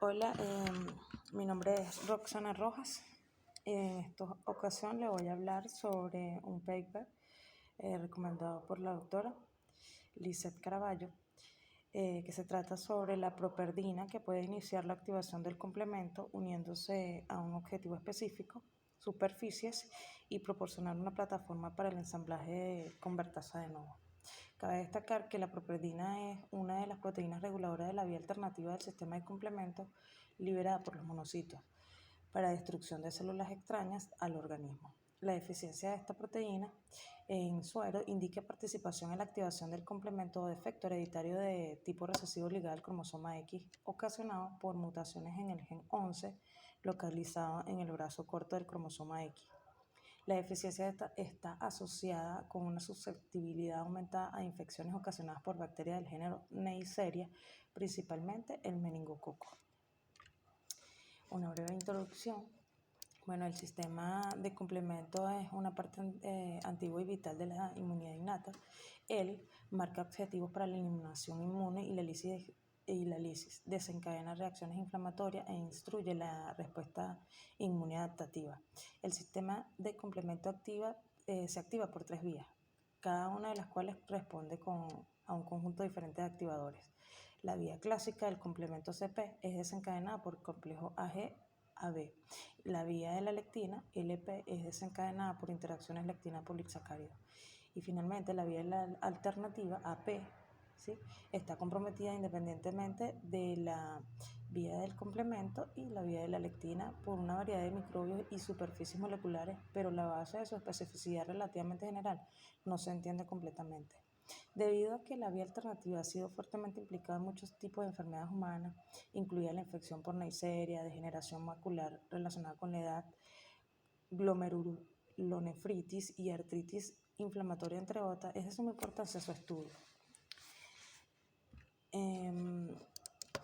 Hola, mi nombre es Roxana Rojas. En esta ocasión le voy a hablar sobre un paper recomendado por la doctora Lizeth Caraballo, que se trata sobre la properdina, que puede iniciar la activación del complemento uniéndose a un objetivo específico, superficies, y proporcionar una plataforma para el ensamblaje con convertasa de nuevo. Cabe destacar que la properdina es una de las proteínas reguladoras de la vía alternativa del sistema de complemento liberada por los monocitos para destrucción de células extrañas al organismo. La deficiencia de esta proteína en suero indica participación en la activación del complemento o defecto hereditario de tipo recesivo ligado al cromosoma X ocasionado por mutaciones en el gen 11 localizado en el brazo corto del cromosoma X. La deficiencia está asociada con una susceptibilidad aumentada a infecciones ocasionadas por bacterias del género Neisseria, principalmente el meningococo. Una breve introducción. Bueno, el sistema de complemento es una parte antigua y vital de la inmunidad innata. Él marca objetivos para la eliminación inmune y la lisis, desencadena reacciones inflamatorias e instruye la respuesta inmune adaptativa. El sistema de complemento se activa por 3 vías, cada una de las cuales responde a un conjunto diferente de activadores. La vía clásica del complemento CP es desencadenada por complejo AG-AB. La vía de la lectina, LP, es desencadenada por interacciones lectina-polisacárido. Y finalmente la vía de la alternativa, AP, ¿sí?, está comprometida independientemente de la vía del complemento y la vía de la lectina por una variedad de microbios y superficies moleculares, pero la base de su especificidad relativamente general no se entiende completamente. Debido a que la vía alternativa ha sido fuertemente implicada en muchos tipos de enfermedades humanas, incluida la infección por Neisseria, degeneración macular relacionada con la edad, glomerulonefritis y artritis inflamatoria, entre otras, es de suma importancia su estudio.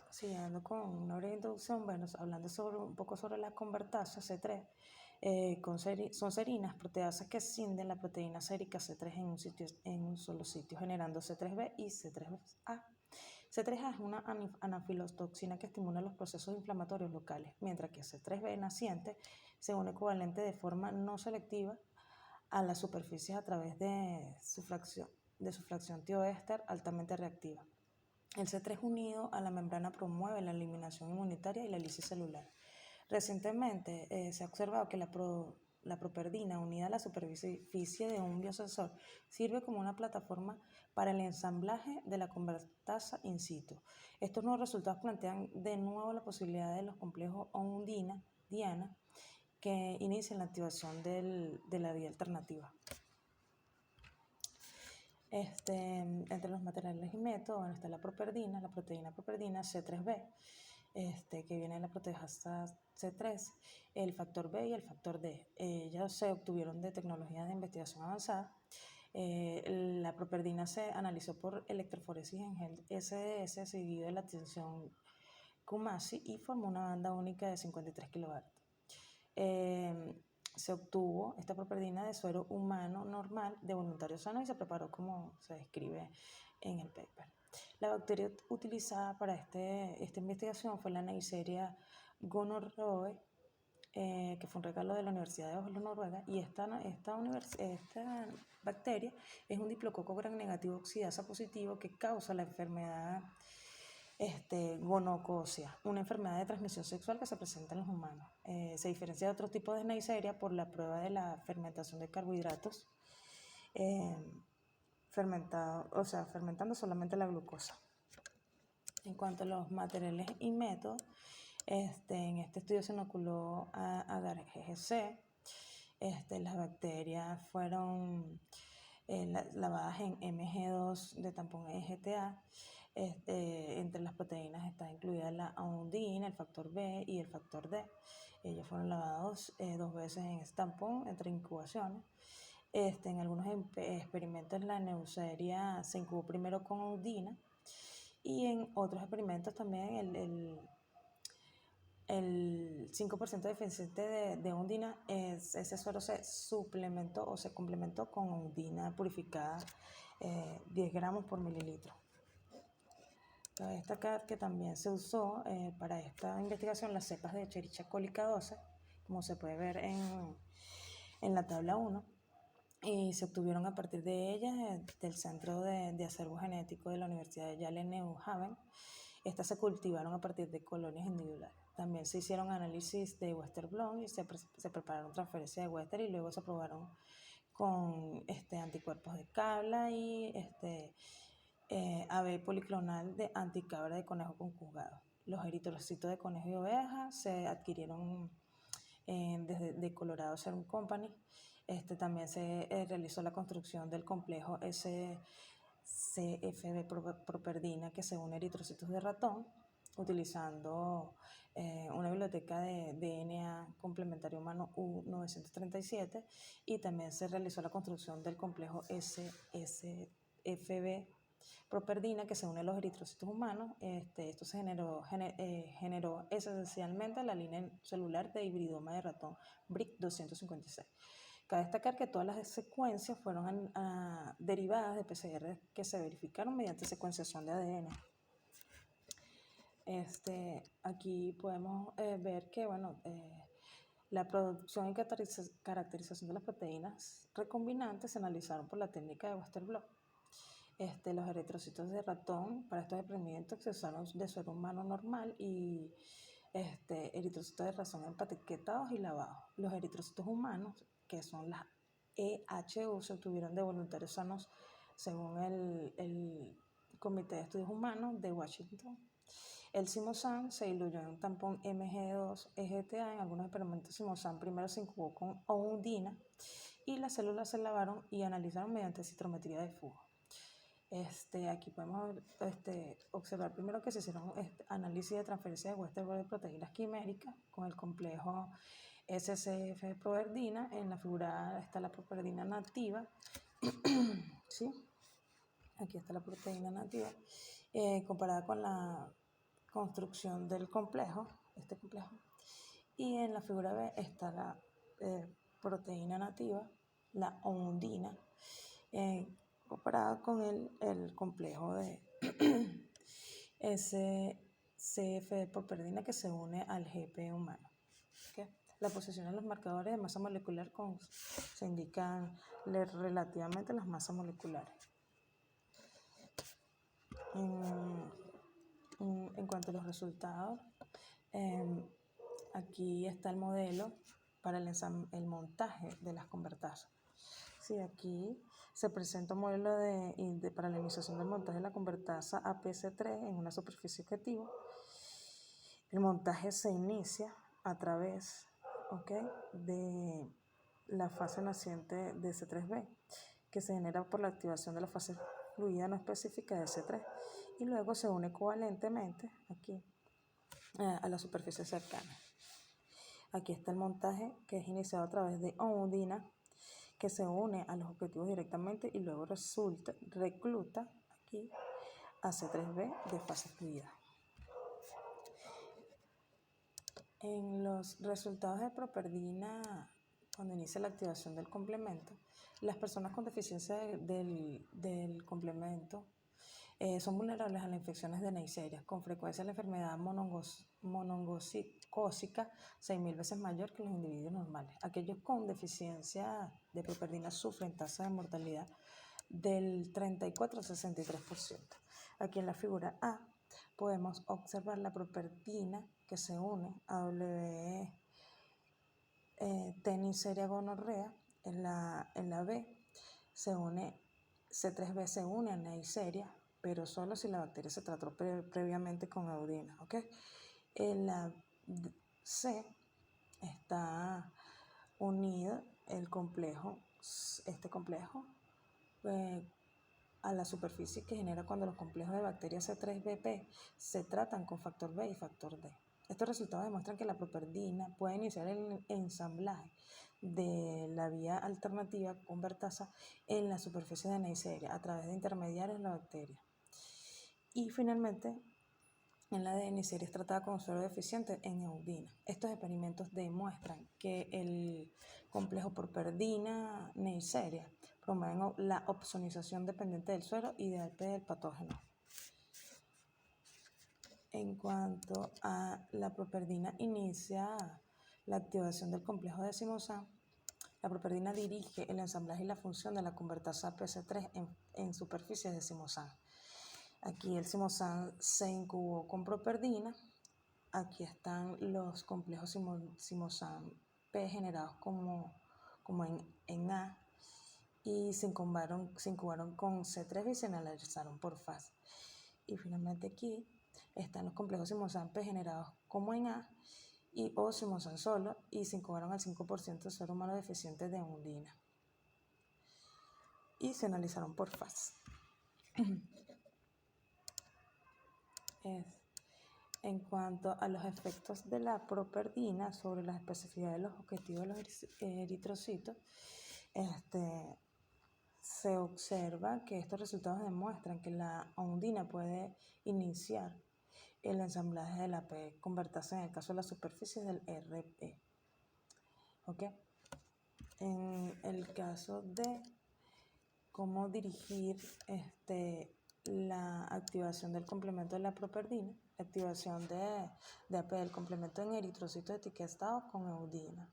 Siguiendo con una breve introducción, bueno, hablando un poco sobre la convertasa C3, son serinas, proteasas que escinden la proteína sérica C3 en un solo sitio, generando C3b y C3a. C3a es una anafilotoxina que estimula los procesos inflamatorios locales, mientras que C3b naciente se une covalente de forma no selectiva a las superficies a través de su fracción tioéster altamente reactiva. El C3 unido a la membrana promueve la eliminación inmunitaria y la lisis celular. Recientemente se ha observado que la properdina unida a la superficie de un biosensor sirve como una plataforma para el ensamblaje de la convertasa in situ. Estos nuevos resultados plantean de nuevo la posibilidad de los complejos ondina-diana que inician la activación de la vía alternativa. Entre los materiales y métodos está la properdina, la proteína properdina C3b, que viene de la proteasa C3, el factor B y el factor D. Ellos se obtuvieron de tecnologías de investigación avanzada. La properdina se analizó por electroforesis en gel SDS seguido de la tensión Cumasi y formó una banda única de 53 kV. Se obtuvo esta properdina de suero humano normal de voluntario sano y se preparó como se describe en el paper. La bacteria utilizada para esta investigación fue la Neisseria gonorrhoeae, que fue un regalo de la Universidad de Oslo, Noruega, y esta bacteria es un diplococo gram negativo oxidasa positivo que causa la enfermedad gonococcia, una enfermedad de transmisión sexual que se presenta en los humanos. Se diferencia de otros tipos de Neisseria por la prueba de la fermentación de carbohidratos, fermentando solamente la glucosa. En cuanto a los materiales y métodos, en este estudio se inoculó agar GGC. Las bacterias fueron lavadas en Mg2 de tampón EGTA. Entre las proteínas está incluida la ondina, el factor B y el factor D. Ellos fueron lavados 2 veces en este tampón entre incubaciones. En algunos experimentos la Neisseria se incubó primero con ondina y en otros experimentos también el 5% deficiente de ondina, ese suero se suplementó o se complementó con ondina purificada 10 gramos por mililitro. Cabe destacar que también se usó para esta investigación las cepas de Escherichia cólica 12, como se puede ver en la tabla 1, y se obtuvieron a partir de ellas del Centro de Acervo Genético de la Universidad de Yale New Haven. Estas se cultivaron a partir de colonias individuales. También se hicieron análisis de Western blot y se prepararon transferencias de Western y luego se probaron con anticuerpos de cabla y AB policlonal de anticabra de conejo conjugado. Los eritrocitos de conejo y oveja se adquirieron desde de Colorado Serum Company. También se realizó la construcción del complejo SCFB properdina que se une a eritrocitos de ratón utilizando una biblioteca de DNA complementario humano U937, y también se realizó la construcción del complejo SCFB properdina que se une a los eritrocitos humanos. Esto se generó esencialmente la línea celular de hibridoma de ratón BRIC 256. Cabe destacar que todas las secuencias fueron derivadas de PCR que se verificaron mediante secuenciación de ADN. Aquí podemos ver que la producción y caracterización de las proteínas recombinantes se analizaron por la técnica de Western blot. Los eritrocitos de ratón para estos experimentos se usaron de suero humano normal y eritrocitos de ratón empaquetados y lavados. Los eritrocitos humanos, que son las EHU, se obtuvieron de voluntarios sanos según el Comité de Estudios Humanos de Washington. El Simosan se diluyó en un tampón Mg2-EGTA. En algunos experimentos Simosan primero se incubó con oundina y las células se lavaron y analizaron mediante citrometría de flujo. Aquí podemos observar primero que se hicieron análisis de transferencia de Western blot de proteínas quiméricas con el complejo SCF properdina. En la figura está la properdina nativa. ¿Sí? Aquí está la proteína nativa comparada con la construcción del complejo, y en la figura B está la proteína nativa, la oundina, comparada con el complejo de SCF properdina que se une al GP humano. ¿Okay? La posición de los marcadores de masa molecular se indican relativamente las masas moleculares. En cuanto a los resultados, aquí está el modelo para el montaje de las convertasas. Sí, aquí se presenta un modelo para la iniciación del montaje de la convertasa APC3 en una superficie objetivo. El montaje se inicia a través de la fase naciente de C3b, que se genera por la activación de la fase fluida no específica de C3, y luego se une covalentemente aquí a la superficie cercana. Aquí está el montaje, que es iniciado a través de oundina, que se une a los objetivos directamente y luego recluta aquí a C3b de fase fluida. En los resultados de properdina, cuando inicia la activación del complemento, las personas con deficiencia del complemento son vulnerables a las infecciones de Neisseria, con frecuencia la enfermedad monongocócica 6.000 veces mayor que los individuos normales. Aquellos con deficiencia de properdina sufren tasa de mortalidad del 34 al 63%. Aquí en la figura A podemos observar la properdina que se une a T Neisseria gonorrea. En la B se une C3b, se une a Neisseria, pero solo si la bacteria se trató previamente con eudina. En la C está unido el complejo, a la superficie que genera cuando los complejos de bacterias C3bP se tratan con factor B y factor D. Estos resultados demuestran que la properdina puede iniciar el ensamblaje de la vía alternativa convertasa en la superficie de Neisseria a través de intermediarios de la bacteria. Y finalmente, en la de Neisseria es tratada con suero deficiente en eudina. Estos experimentos demuestran que el complejo properdina Neisseria promueven la opsonización dependiente del suero y del patógeno. En cuanto a la properdina inicia la activación del complejo de Simosan, la properdina dirige el ensamblaje y la función de la convertasa PC3 en superficies de Simosan. Aquí el Simosan se incubó con properdina. Aquí están los complejos Simosan P generados como en A y se incubaron con C3 y se analizaron por fase. Y finalmente aquí están los complejos Simosan P generados como en A o Simosan solo y se incubaron al 5% de ser humano deficiente de undina y se analizaron por fase. En cuanto a los efectos de la properdina sobre la especificidad de los objetivos de los eritrocitos, se observa que estos resultados demuestran que la undina puede iniciar el ensamblaje de la P convertasa en el caso de las superficies del RE. ¿Ok? En el caso de cómo dirigir la activación del complemento de la properdina, la activación de AP del complemento en eritrocitos etiquetados con eudina.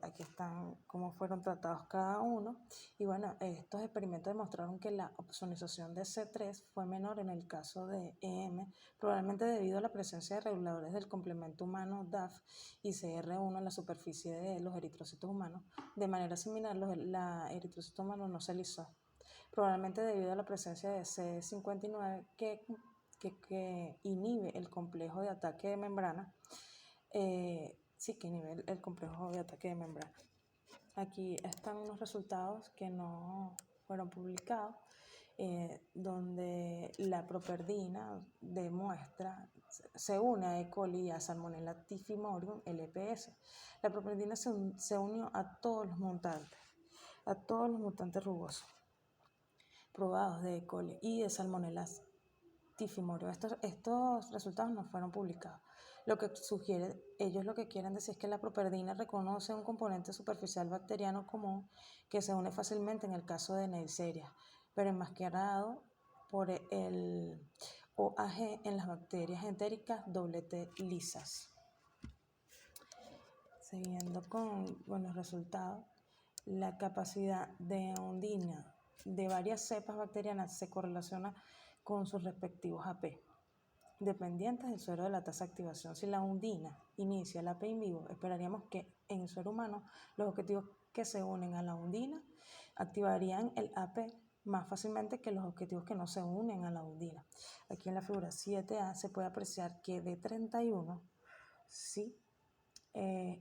Aquí están cómo fueron tratados cada uno. Y bueno, estos experimentos demostraron que la opsonización de C3 fue menor en el caso de EM, probablemente debido a la presencia de reguladores del complemento humano DAF y CR1 en la superficie de los eritrocitos humanos. De manera similar, la eritrocito humano no se lisó, probablemente debido a la presencia de C59 que inhibe el complejo de ataque de membrana. Que inhibe el complejo de ataque de membrana. Aquí están unos resultados que no fueron publicados, donde la properdina se une a E. coli y a Salmonella typhimurium LPS. La properdina se unió a todos los mutantes rugosos probados de E. coli y de Salmonella typhimurium. Estos resultados no fueron publicados. Ellos lo que quieren decir es que la properdina reconoce un componente superficial bacteriano común que se une fácilmente en el caso de Neisseria, pero enmascarado por el OAG en las bacterias entéricas T lisas. Siguiendo con los resultados, la capacidad de undina de varias cepas bacterianas se correlaciona con sus respectivos AP, dependientes del suero de la tasa de activación. Si la undina inicia el AP in vivo, esperaríamos que en el suero humano los objetivos que se unen a la undina activarían el AP más fácilmente que los objetivos que no se unen a la undina. Aquí en la figura 7A se puede apreciar que de 31,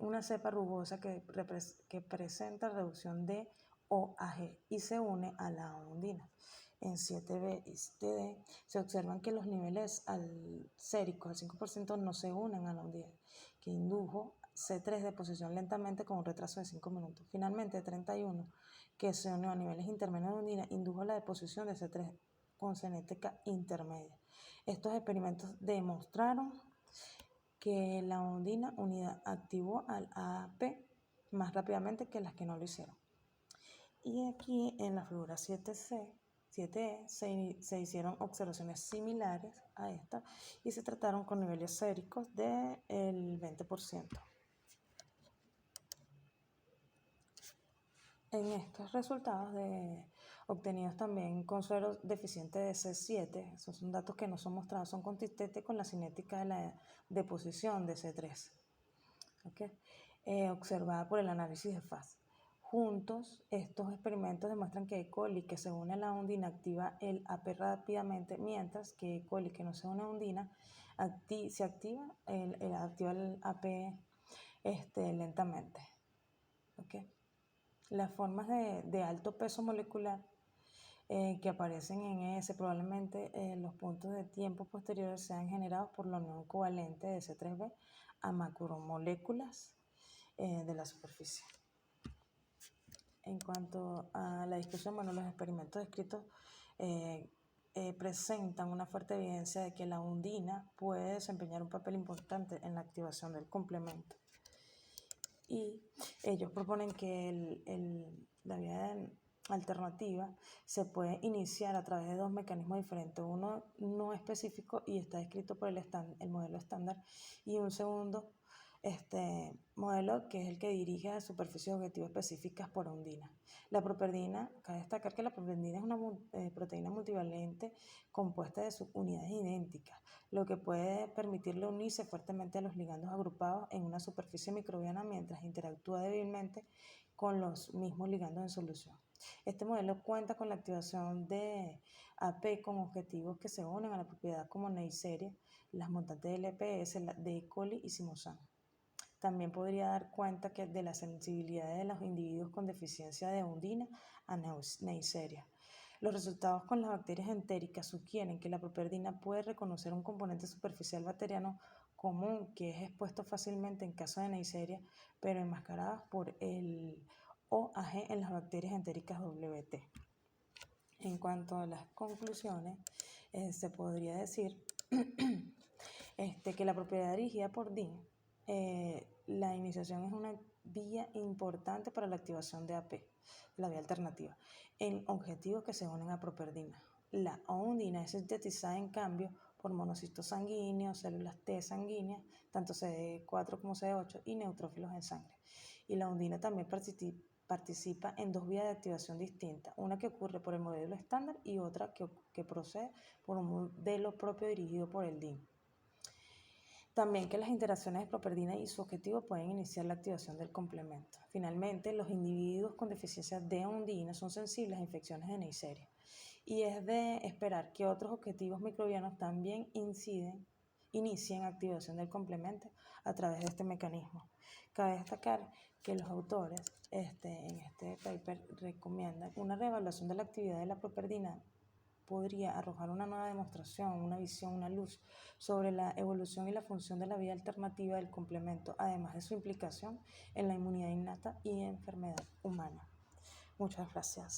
una cepa rugosa que presenta reducción de OAG y se une a la undina. En 7B y 7D se observan que los niveles séricos al 5% no se unen a la undina, que indujo C3 de posición lentamente con un retraso de 5 minutos. Finalmente, 31, que se unió a niveles intermedios de undina, indujo la deposición de C3 con cinética intermedia. Estos experimentos demostraron que la undina unida activó al AP más rápidamente que las que no lo hicieron. Y aquí en la figura 7E se hicieron observaciones similares a esta y se trataron con niveles séricos del 20%. En estos resultados obtenidos también con sueros deficientes de C7, esos son datos que no son mostrados, son consistentes con la cinética de la deposición de C3, observada por el análisis de fase. Juntos, estos experimentos demuestran que E. coli que se une a la undina activa el AP rápidamente, mientras que E. coli que no se une a undina activa el AP lentamente. Las formas de alto peso molecular que aparecen en ES, probablemente los puntos de tiempo posteriores sean generados por la unión covalente de C3b a macromoléculas de la superficie. En cuanto a la discusión, los experimentos descritos presentan una fuerte evidencia de que la undina puede desempeñar un papel importante en la activación del complemento. Y ellos proponen que la vía alternativa se puede iniciar a través de dos mecanismos diferentes, uno no específico y está descrito por el modelo estándar, y un segundo modelo que es el que dirige a superficies objetivas específicas por ondina. La properdina, cabe destacar que la properdina es una proteína multivalente compuesta de subunidades idénticas, lo que puede permitirle unirse fuertemente a los ligandos agrupados en una superficie microbiana mientras interactúa débilmente con los mismos ligandos en solución. Este modelo cuenta con la activación de AP con objetivos que se unen a la propiedad como Neisseria, las montantes de LPS, de E. coli y Simosan. También podría dar cuenta de la sensibilidad de los individuos con deficiencia de undina a Neisseria. Los resultados con las bacterias entéricas sugieren que la properdina puede reconocer un componente superficial bacteriano común que es expuesto fácilmente en caso de Neisseria, pero enmascaradas por el OAG en las bacterias entéricas WT. En cuanto a las conclusiones, se podría decir que la propiedad dirigida por DIN, la iniciación es una vía importante para la activación de AP, la vía alternativa, en objetivos que se unen a properdina. La ondina es sintetizada en cambio por monocitos sanguíneos, células T sanguíneas, tanto CD4 como CD8 y neutrófilos en sangre. Y la ondina también participa en dos vías de activación distintas, una que ocurre por el modelo estándar y otra que procede por un modelo propio dirigido por el DIN. También que las interacciones de properdina y su objetivo pueden iniciar la activación del complemento. Finalmente, los individuos con deficiencia de ondina son sensibles a infecciones de Neisseria. Y es de esperar que otros objetivos microbianos también inicien activación del complemento a través de este mecanismo. Cabe destacar que los autores en este paper recomiendan una reevaluación de la actividad de la properdina podría arrojar una nueva demostración, una visión, una luz sobre la evolución y la función de la vía alternativa del complemento, además de su implicación en la inmunidad innata y enfermedad humana. Muchas gracias.